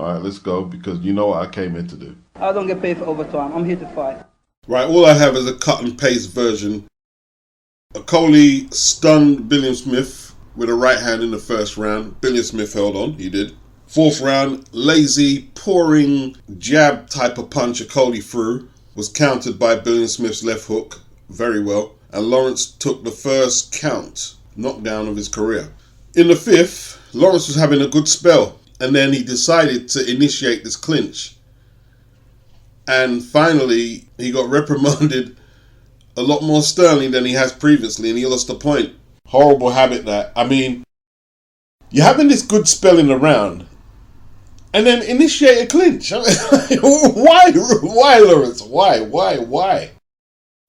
All right, let's go, because you know what I came here to do. I don't get paid for overtime. I'm here to fight. Right, all I have is a cut and paste version. OKOLIE stunned Billiam Smith with a right hand in the first round. Billiam Smith held on, he did. Fourth round, lazy, pouring jab type of punch OKOLIE threw was countered by Billiam Smith's left hook very well. And Lawrence took the first count, knockdown of his career. In the fifth, Lawrence was having a good spell. And then he decided to initiate this clinch. And finally, he got reprimanded a lot more sternly than he has previously, and he lost the point. Horrible habit that. I mean, you're having this good spell in the round, and then initiate a clinch. Why, Lawrence? Why?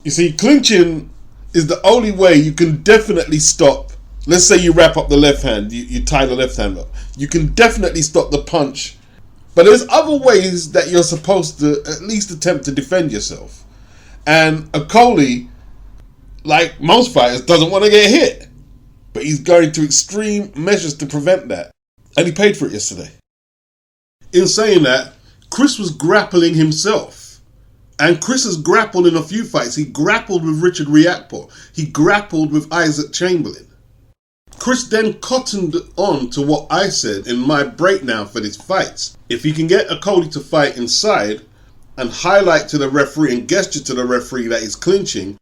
You see, clinching is the only way you can definitely stop. Let's say you wrap up the left hand, you tie the left hand up. You can definitely stop the punch. But there's other ways that you're supposed to at least attempt to defend yourself. And OKOLIE, like most fighters, doesn't want to get hit. But he's going to extreme measures to prevent that. And he paid for it yesterday. In saying that, Chris was grappling himself. And Chris has grappled in a few fights. He grappled with Richard Riakpo. He grappled with Isaac Chamberlain. Chris then cottoned on to what I said in my breakdown for this fight. If he can get OKOLIE to fight inside and highlight to the referee and gesture to the referee that he's clinching,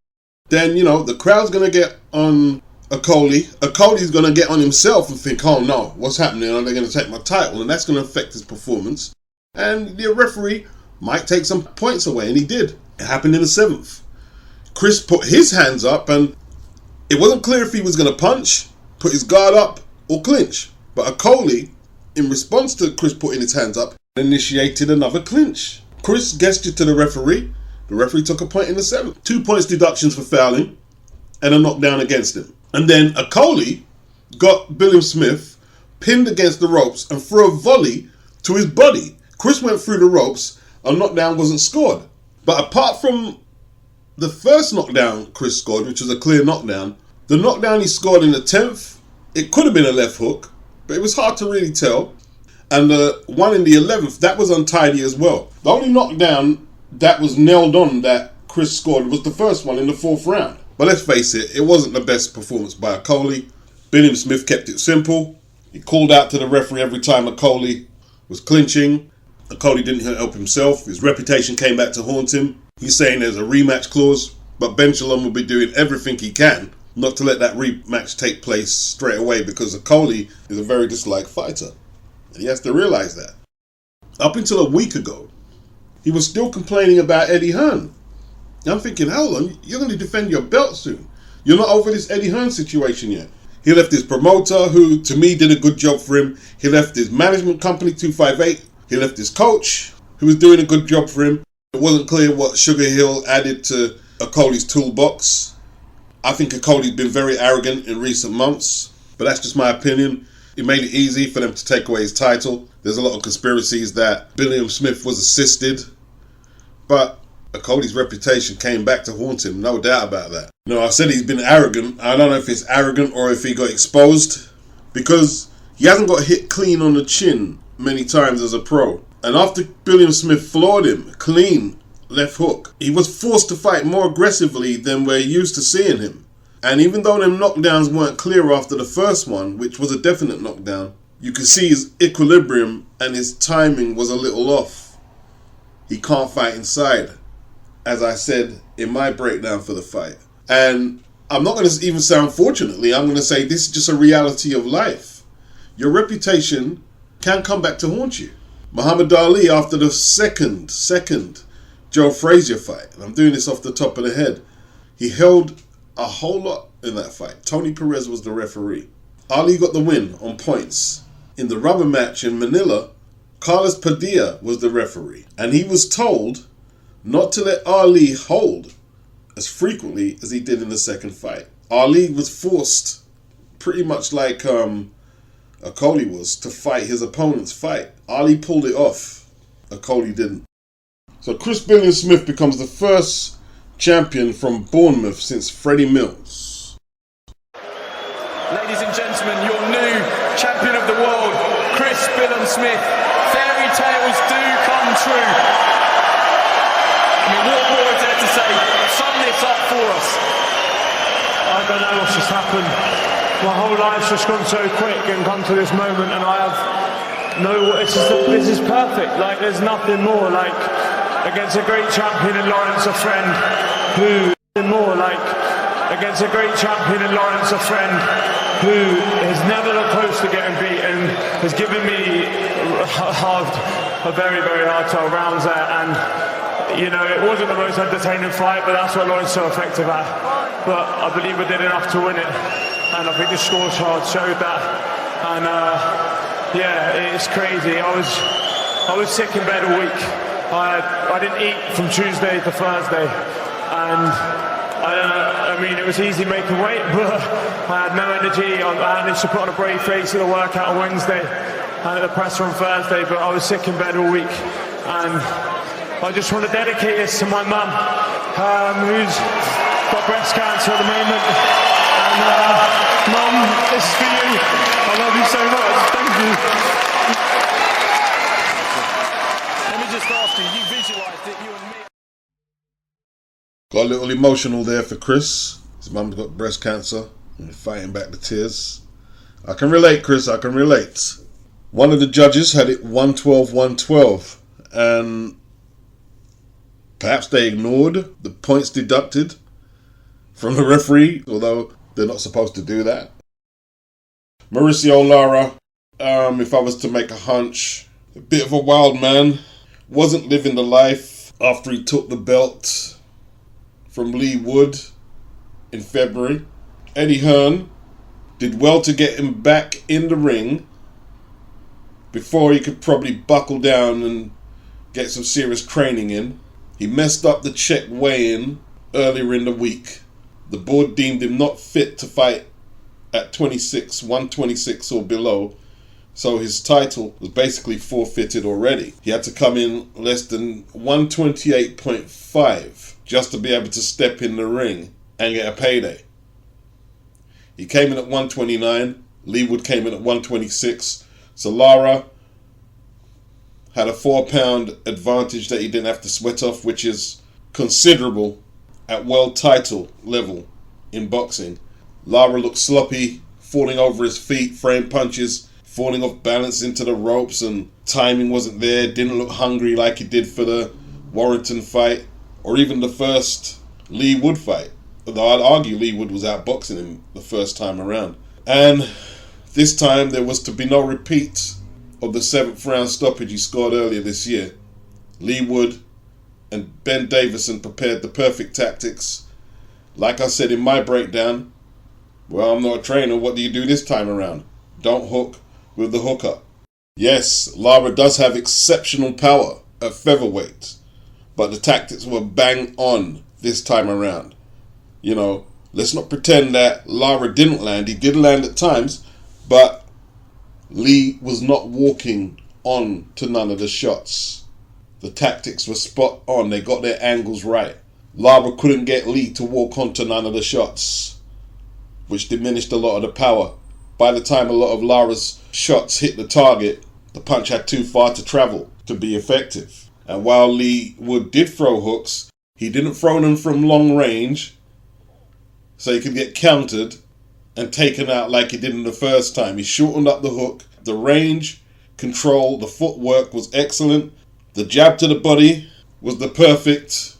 then, you know, the crowd's going to get on OKOLIE. OKOLIE's going to get on himself and think, oh no, what's happening? Are they going to take my title? And that's going to affect his performance. And the referee might take some points away, and he did. It happened in the seventh. Chris put his hands up, and it wasn't clear if he was going to punch, put his guard up, or clinch. But OKOLIE, in response to Chris putting his hands up, initiated another clinch. Chris gestured to the referee. The referee took a point in the seventh. 2 points deductions for fouling and a knockdown against him. And then OKOLIE got Billiam Smith pinned against the ropes and threw a volley to his body. Chris went through the ropes. A knockdown wasn't scored. But apart from the first knockdown Chris scored, which was a clear knockdown, the knockdown he scored in the 10th, it could have been a left hook, but it was hard to really tell. And the one in the 11th, that was untidy as well. The only knockdown that was nailed on that Chris scored was the first one in the 4th round. But let's face it, it wasn't the best performance by OKOLIE. Billiam Smith kept it simple. He called out to the referee every time OKOLIE was clinching. OKOLIE didn't help himself. His reputation came back to haunt him. He's saying there's a rematch clause, but Benjalom will be doing everything he can not to let that rematch take place straight away, because OKOLIE is a very disliked fighter. And he has to realize that. Up until a week ago, he was still complaining about Eddie Hearn. I'm thinking, hold on, you're going to defend your belt soon. You're not over this Eddie Hearn situation yet. He left his promoter, who to me did a good job for him. He left his management company, 258. He left his coach, who was doing a good job for him. It wasn't clear what Sugar Hill added to OKOLIE's toolbox. I think OKOLIE's been very arrogant in recent months, but that's just my opinion. It made it easy for them to take away his title. There's a lot of conspiracies that Billiam Smith was assisted, but OKOLIE's reputation came back to haunt him, no doubt about that. You know, I said he's been arrogant. I don't know if it's arrogant or if he got exposed, because he hasn't got hit clean on the chin many times as a pro. And after Billiam Smith floored him, clean left hook, he was forced to fight more aggressively than we're used to seeing him. And even though them knockdowns weren't clear after the first one, which was a definite knockdown, you could see his equilibrium and his timing was a little off. He can't fight inside, as I said in my breakdown for the fight. And I'm not going to even say unfortunately, I'm going to say this is just a reality of life. Your reputation can come back to haunt you. Muhammad Ali, after the second Joe Frazier fight, and I'm doing this off the top of the head, he held a whole lot in that fight. Tony Perez was the referee. Ali got the win on points. In the rubber match in Manila, Carlos Padilla was the referee, and he was told not to let Ali hold as frequently as he did in the second fight. Ali was forced, pretty much like OKOLIE was, to fight his opponent's fight. Ali pulled it off. OKOLIE didn't. So Chris Billiam Smith becomes the first champion from Bournemouth since Freddie Mills. Ladies and gentlemen, your new champion of the world, Chris Billiam Smith, fairy tales do come true. I mean, what more is there to say? Sum this up for us. I don't know what's just happened. My whole life's just gone so quick and come to this moment, and I have no. This is perfect. Like, there's nothing more. Like, against a great champion in Lawrence, a friend who more. Like, against a great champion in Lawrence, a friend who has never looked close to getting beaten, has given me a very, very hard 12 rounds there, and you know, it wasn't the most entertaining fight, but that's what Lawrence is so effective at. But I believe I did enough to win it, and I think the scorecard showed that. And yeah, it's crazy. I was sick in bed all week. I didn't eat from Tuesday to Thursday, and I mean, it was easy making weight, but I had no energy. I managed to put on a brave face at the workout on Wednesday and at the presser on Thursday, but I was sick in bed all week. And I just want to dedicate this to my mum, who's got breast cancer at the moment. And Mum, this is for you. I love you so much. Thank you. Let me just ask you, you visualised it, you and me. Got a little emotional there for Chris. His mum's got breast cancer and fighting back the tears. I can relate, Chris, I can relate. One of the judges had it 112-112, and perhaps they ignored the points deducted from the referee, although they're not supposed to do that. MAURICIO, Lara, if I was to make a hunch, a bit of a wild man, wasn't living the life after he took the belt from Leigh Wood in February. HEARN did well to get him back in the ring before he could probably buckle down and get some serious training in. He messed up the check weigh-in earlier in the week. The board deemed him not fit to fight at 126 or below, so his title was basically forfeited already. He had to come in less than 128.5 just to be able to step in the ring and get a payday. He came in at 129, Leigh Wood came in at 126, so Lara had a 4-pound advantage that he didn't have to sweat off, which is considerable at world title level in boxing. Lara looked sloppy, falling over his feet, frame punches, falling off balance into the ropes, and timing wasn't there, didn't look hungry like he did for the Warrington fight, or even the first Leigh Wood fight. Although I'd argue Leigh Wood was outboxing him the first time around. And this time there was to be no repeat of the 7th round stoppage he scored earlier this year. Leigh Wood and Ben Davison prepared the perfect tactics. Like I said in my breakdown, well, I'm not a trainer, what do you do this time around? Don't hook with the hooker. Yes, Lara does have exceptional power at featherweight, but the tactics were bang on this time around. You know, let's not pretend that Lara didn't land. He did land at times, but Leigh was not walking on to none of the shots. The tactics were spot on. They got their angles right. Lara couldn't get Leigh to walk onto none of the shots, which diminished a lot of the power. By the time a lot of Lara's shots hit the target, the punch had too far to travel to be effective. And while Leigh Wood did throw hooks, he didn't throw them from long range, so he could get countered and taken out like he did in the first time. He shortened up the hook. The range, control, the footwork was excellent. The jab to the body was the perfect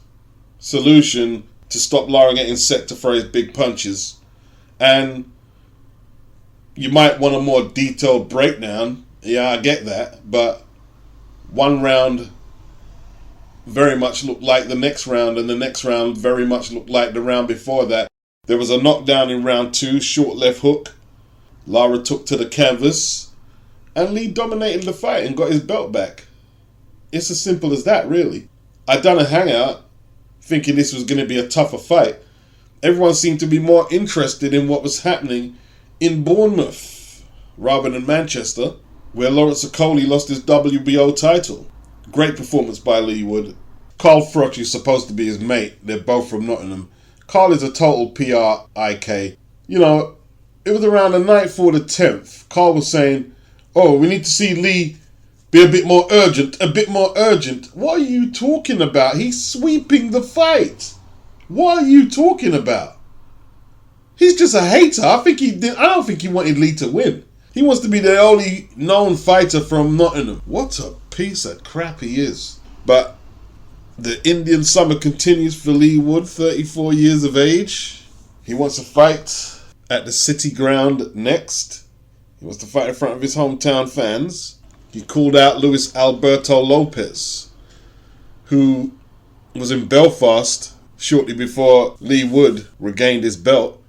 solution to stop Lara getting set to throw his big punches. And you might want a more detailed breakdown. Yeah, I get that. But one round very much looked like the next round, and the next round very much looked like the round before that. There was a knockdown in round 2, short left hook. Lara took to the canvas, and Leigh dominated the fight and got his belt back. It's as simple as that, really. I'd done a hangout thinking this was going to be a tougher fight. Everyone seemed to be more interested in what was happening in Bournemouth rather than Manchester, where Lawrence OKOLIE lost his WBO title. Great performance by Leigh Wood. Carl Froch is supposed to be his mate. They're both from Nottingham. Carl is a total PRIK. You know, it was around the night for the 10th. Carl was saying, Oh, we need to see Lee be a bit more urgent. A bit more urgent. What are you talking about? He's sweeping the fight. What are you talking about? He's just a hater. I don't think he wanted Lee to win. He wants to be the only known fighter from Nottingham. What a piece of crap he is. But the Indian summer continues for Leigh Wood, 34 years of age. He wants to fight at the City Ground next. He wants to fight in front of his hometown fans. He called out Luis Alberto Lopez, who was in Belfast shortly before Leigh Wood regained his belt,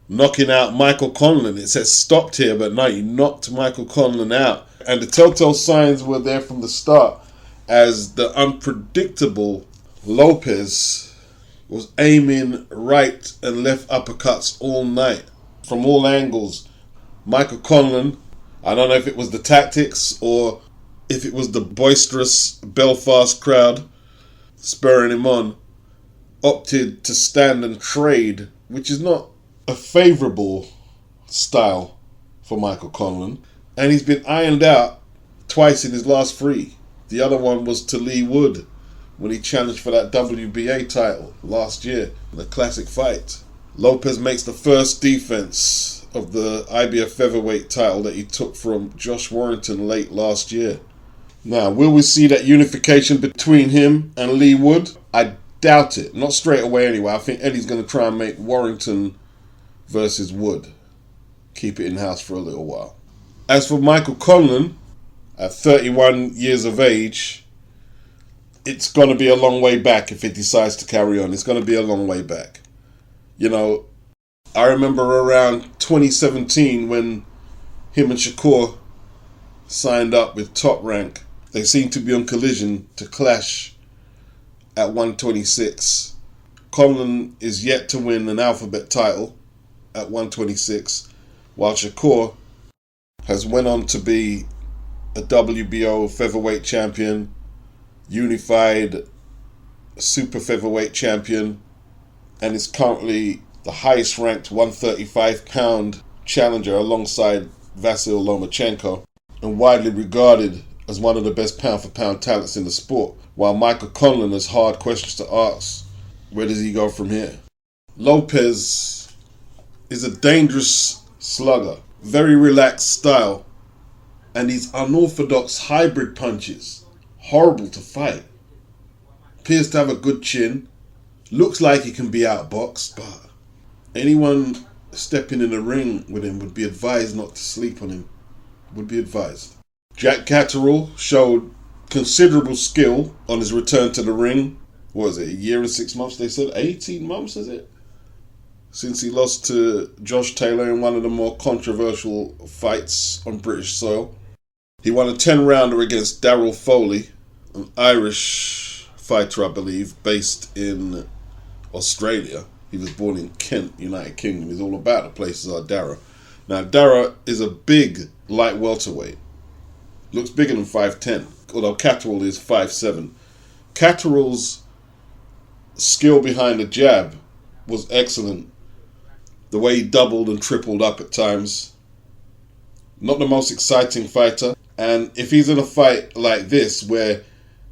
knocking out Michael Conlan. It says stopped here, but no, he knocked Michael Conlan out. And the telltale signs were there from the start, as the unpredictable Lopez was aiming right and left uppercuts all night from all angles. Michael Conlan, I don't know if it was the tactics or if it was the boisterous Belfast crowd spurring him on, opted to stand and trade, which is not a favourable style for Michael Conlan. And he's been ironed out twice in his last three. The other one was to Leigh Wood when he challenged for that WBA title last year in a classic fight. Lopez makes the first defense of the IBF featherweight title that he took from Josh Warrington late last year. Now, will we see that unification between him and Leigh Wood? I doubt it. Not straight away anyway. I think Eddie's going to try and make Warrington versus Wood. Keep it in-house for a little while. As for Michael Conlan, at 31 years of age, it's going to be a long way back if he decides to carry on. It's going to be a long way back. You know, I remember around 2017 when him and Shakur signed up with Top Rank. They seemed to be on collision to clash at 126. Conlan is yet to win an alphabet title at 126, while Shakur has went on to be a WBO featherweight champion, unified super featherweight champion, and is currently the highest ranked 135-pound challenger alongside Vasyl Lomachenko, and widely regarded as one of the best pound-for-pound talents in the sport, while Michael Conlan has hard questions to ask. Where does he go from here? Lopez is a dangerous slugger, very relaxed style, and these unorthodox hybrid punches, horrible to fight. Appears to have a good chin, looks like he can be outboxed, but anyone stepping in the ring with him would be advised not to sleep on him. Would be advised. Jack Catterall showed considerable skill on his return to the ring. What was it, a year and 6 months they said? 18 months, is it? Since he lost to Josh Taylor in one of the more controversial fights on British soil. He won a 10-rounder against Darryl Foley, an Irish fighter, I believe, based in Australia. He was born in Kent, United Kingdom. He's all about the places are Dara. Now, Dara is a big light welterweight. Looks bigger than 5'10", although Catterall is 5'7". Catterall's skill behind the jab was excellent. The way he doubled and tripled up at times. Not the most exciting fighter. And if he's in a fight like this, where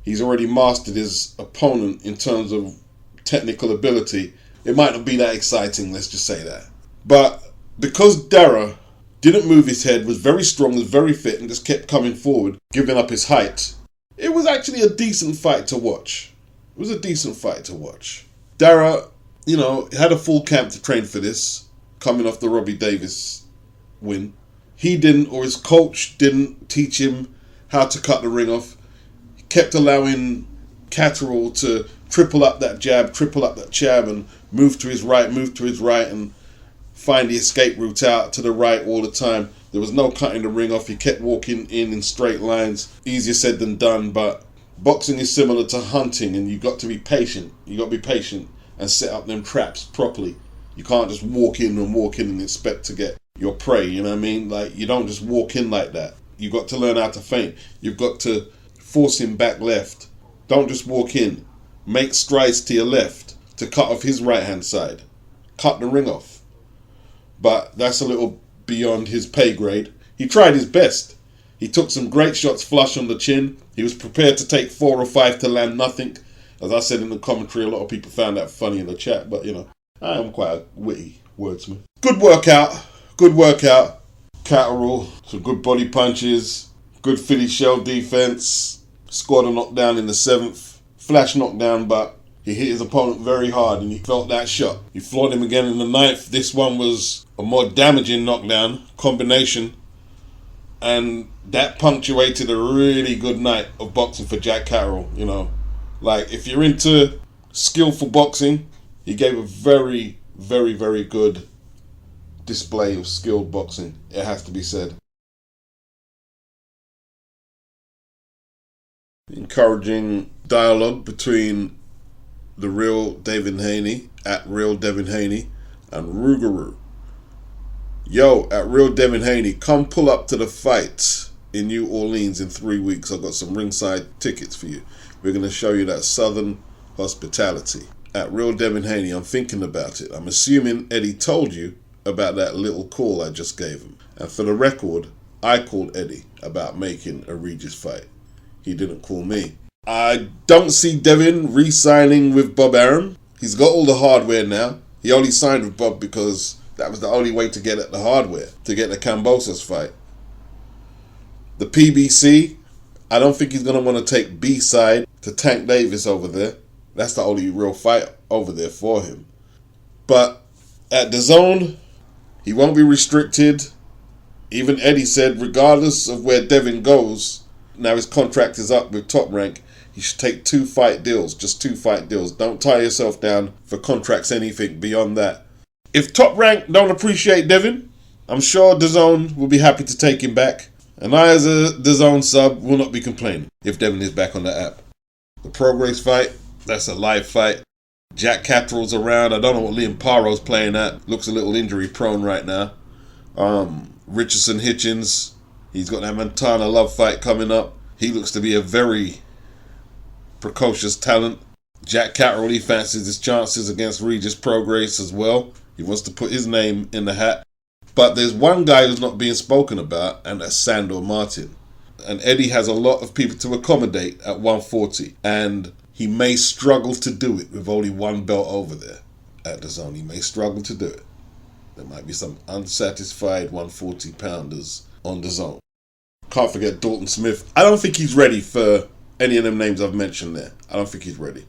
he's already mastered his opponent in terms of technical ability, it might not be that exciting, let's just say that. But because Dara didn't move his head, was very strong, was very fit, and just kept coming forward, giving up his height, it was actually a decent fight to watch. It was a decent fight to watch. Dara, you know, had a full camp to train for this, coming off the Robbie Davis win. He didn't, or his coach didn't teach him how to cut the ring off. He kept allowing Catterall to triple up that jab, and move to his right, and find the escape route out to the right all the time. There was no cutting the ring off. He kept walking in straight lines. Easier said than done, but boxing is similar to hunting, and you've got to be patient. You've got to be patient and set up them traps properly. You can't just walk in and expect to get your prey, you know what I mean? Like, you don't just walk in like that. You've got to learn how to feint. You've got to force him back left. Don't just walk in. Make strides to your left to cut off his right-hand side. Cut the ring off. But that's a little beyond his pay grade. He tried his best. He took some great shots flush on the chin. He was prepared to take 4 or 5 to land nothing. As I said in the commentary, a lot of people found that funny in the chat, but you know, I am quite a witty wordsmith. Good workout. Good workout. Catterall, some good body punches, good Philly shell defense. Scored a knockdown in the 7th. Flash knockdown, but he hit his opponent very hard and he felt that shot. He floored him again in the 9th. This one was a more damaging knockdown combination. And that punctuated a really good night of boxing for Jack Catterall, you know. Like, if you're into skillful boxing, he gave a very, very, very good display of skilled boxing. It has to be said. Encouraging dialogue between the real Devin Haney, at real Devin Haney, and Rougarou. Yo, at real Devin Haney, come pull up to the fight in New Orleans in 3 weeks. I've got some ringside tickets for you. We're going to show you that Southern hospitality. At real Devin Haney, I'm thinking about it. I'm assuming Eddie told you about that little call I just gave him. And for the record, I called Eddie about making a Regis fight. He didn't call me. I don't see Devin re-signing with Bob Arum. He's got all the hardware now. He only signed with Bob because that was the only way to get at the hardware, to get the Kambosos fight. The PBC, I don't think he's going to want to take B-side to Tank Davis over there. That's the only real fight over there for him. But at DAZN, he won't be restricted. Even Eddie said, regardless of where Devin goes, now his contract is up with Top Rank, he should take 2 fight deals, just 2 fight deals. Don't tie yourself down for contracts anything beyond that. If Top Rank don't appreciate Devin, I'm sure DAZN will be happy to take him back. And I, as a DAZN sub, will not be complaining if Devin is back on the app. The PROGRAIS fight, that's a live fight. Jack Catterall's around. I don't know what Liam Paro's playing at. Looks a little injury prone right now. Richardson Hitchens, he's got that Montana Love fight coming up. He looks to be a very precocious talent. Jack Catterall, he fancies his chances against Regis PROGRAIS as well. He wants to put his name in the hat. But there's one guy who's not being spoken about, and that's Sandor Martin. And Eddie has a lot of people to accommodate at 140. And he may struggle to do it with only 1 belt over there at DAZN. He may struggle to do it. There might be some unsatisfied 140-pounders on DAZN. Can't forget Dalton Smith. I don't think he's ready for any of them names I've mentioned there. I don't think he's ready.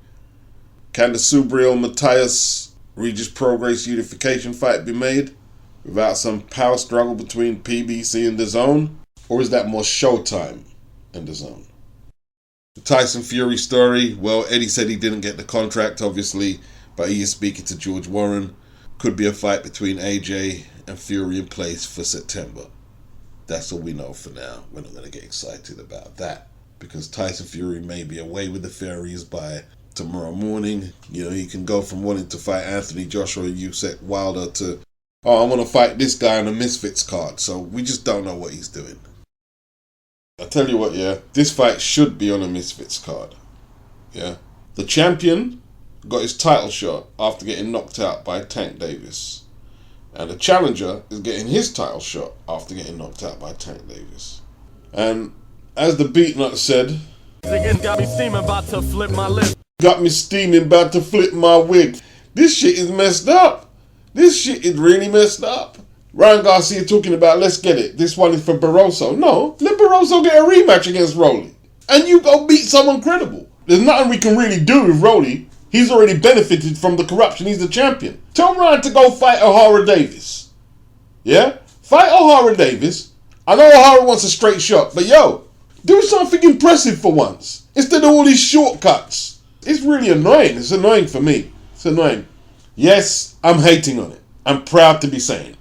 Can the Subriel Matthias Regis PROGRAIS unification fight be made without some power struggle between PBC and DAZN? Or is that more Showtime and DAZN? The Tyson Fury story, well, Eddie said he didn't get the contract, obviously, but he is speaking to George Warren. Could be a fight between AJ and Fury in place for September. That's all we know for now. We're not going to get excited about that because Tyson Fury may be away with the Furies by tomorrow morning. You know, he can go from wanting to fight Anthony Joshua, Usyk, Wilder to, oh, I want to fight this guy on a Misfits card. So we just don't know what he's doing. I tell you what, yeah, this fight should be on a Misfits card. Yeah. The champion got his title shot after getting knocked out by Tank Davis. And the challenger is getting his title shot after getting knocked out by Tank Davis. And as the Beatnut said, got me steaming, about to flip my lip. Got me steaming, about to flip my wig. This shit is messed up. This shit is really messed up. Ryan Garcia talking about, let's get it. This one is for Barroso. No, let Barroso get a rematch against Rolly. And you go beat someone credible. There's nothing we can really do with Rolly. He's already benefited from the corruption. He's the champion. Tell Ryan to go fight O'Hara Davis. Yeah? Fight O'Hara Davis. I know O'Hara wants a straight shot, but yo, do something impressive for once. Instead of all these shortcuts. It's really annoying. It's annoying for me. It's annoying. Yes, I'm hating on it. I'm proud to be saying.